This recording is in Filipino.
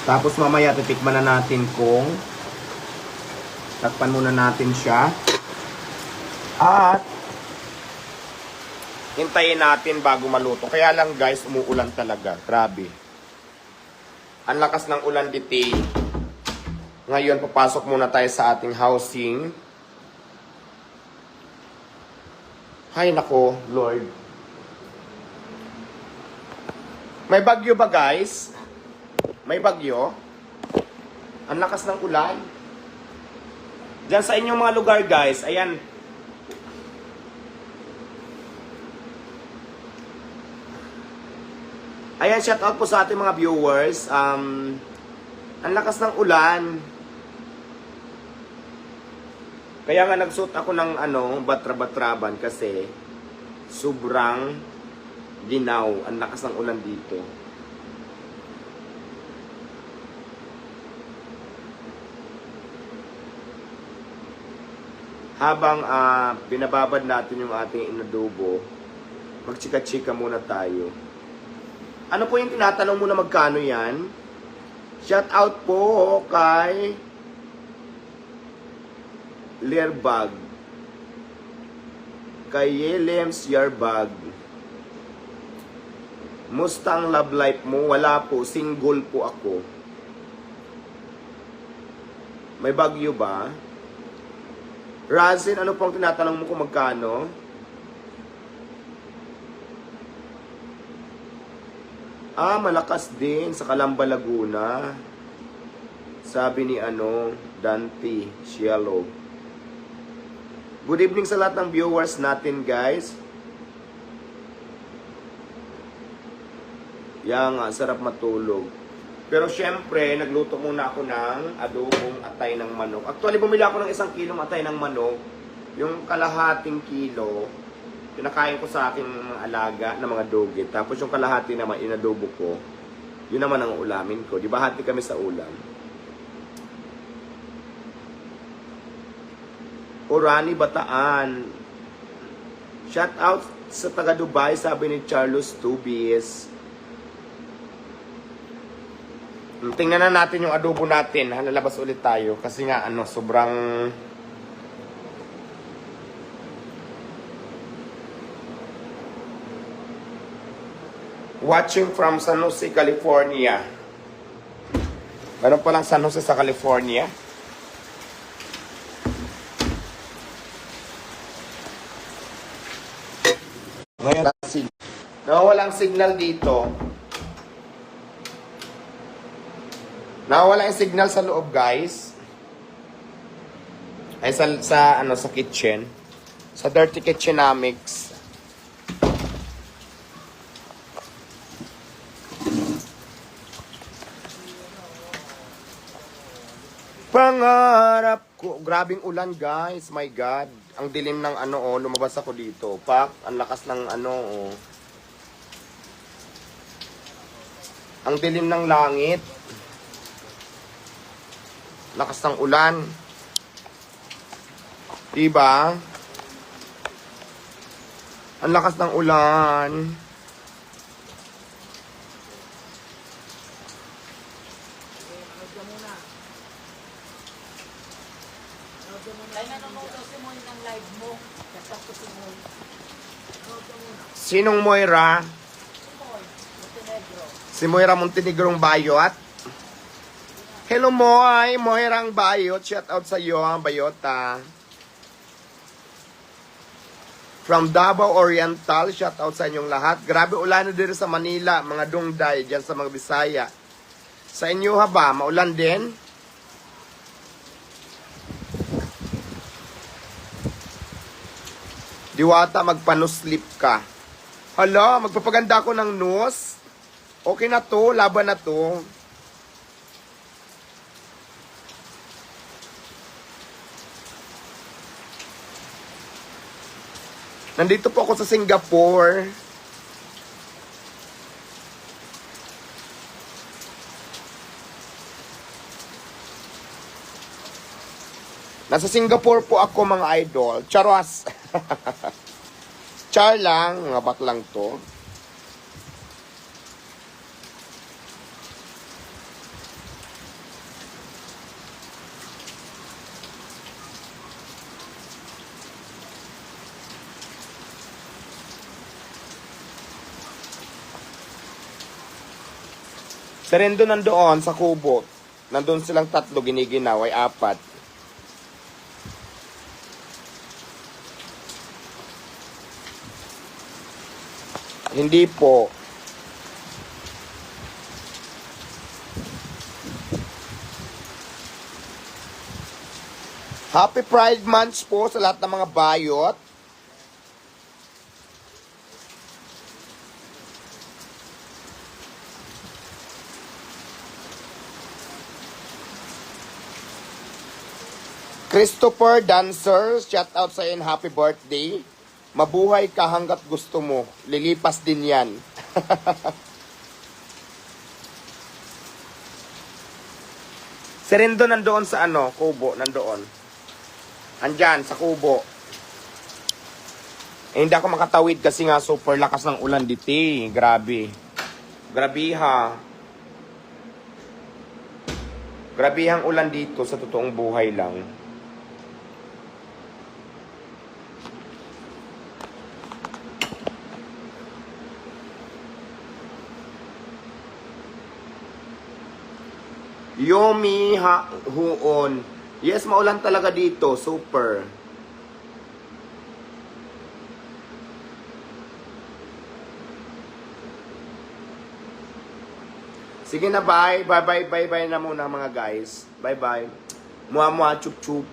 Tapos mamaya titikman na natin kung takpan muna natin siya. At hintayin natin bago maluto. Kaya lang guys, umuulan talaga. Grabe. Ang lakas ng ulan dito. Ngayon, papasok muna tayo sa ating housing. Hay nako, Lord. May bagyo ba guys? May bagyo? Ang lakas ng ulan. Diyan sa inyong mga lugar guys, ayan. Ayan, shout out po sa ating mga viewers. Ang lakas ng ulan. Kaya nga nagsuot ako ng batra-batraban kasi sobrang ginaw. Ang lakas ng ulan dito. Habang binababad natin yung ating inadobo, magchika-chika muna tayo. Ano po yung tinatanong mo na magkano yan? Shout out po kay Lerbag. Kay Yelems Yarbag. Musta ang love life mo? Wala po. Single po ako. May bagyo ba? Razin, ano pong tinatanong mo kung magkano? Malakas din sa Calamba, Laguna. Sabi ni Dante Cielo. Good evening sa lahat ng viewers natin, guys. Yang sarap matulog. Pero syempre, nagluto muna ako ng adobong atay ng manok. Actually, bumili ako ng 1 kilong atay ng manok. Yung kalahating kilo, pinakain ko sa aking mga alaga na mga dogi. Tapos yung kalahati naman, inadobo ko. Yun naman ang ulamin ko. Di ba hati kami sa ulam? Orani, Bataan. Shout out sa taga Dubai, sabi ni Charles Tubis. Tingnan na natin yung adobo natin. Lalabas ulit tayo. Kasi nga, sobrang... Watching from San Jose, California. Meron pa lang San Jose sa California. Ngayon, nawawalang signal dito. Nawawala yung signal sa loob, guys. Ay, sa kitchen. Sa Dirty Kitchenomics. Pangarap ko. Grabing ulan, guys. My God. Ang dilim ng lumabas ako dito. Ang lakas ng Ang dilim ng langit. Lakas ng ulan. Diba? Ang lakas ng ulan. Sinong Moira? Si Moira Montenegrong Bayot. Hello, Moy. Moirang Bayot. Shout out sa iyo, Bayota. From Davao Oriental. Shout out sa inyong lahat. Grabe ulan na dito sa Manila. Mga dungday dyan sa mga Bisaya. Sa inyo ba? Maulan din? Diwata, magpanuslip ka. Hala, magpapaganda ako ng nose. Okay na to, laban na to. Nandito po ako sa Singapore. Nasa Singapore po ako, mga idol. Charos. Char lang, mga baklang to. Serendo nandoon sa kubo. Nandun silang tatlo, giniginaw ay 4. Hindi po. Happy Pride Month po sa lahat ng mga bayot. Christopher Dancer, shout out sa iyo, happy birthday. Mabuhay ka hanggat gusto mo. Lilipas din yan. Serendo nandoon sa kubo, nandoon. Andyan, sa kubo. Hindi ako makatawid kasi nga super lakas ng ulan dito. Grabe. Grabiha. Grabihang ulan dito sa totoong buhay lang. Yomi Huon. Yes, maulan talaga dito. Super. Sige na, bye. Bye na muna mga guys. Bye. Mua chup chup.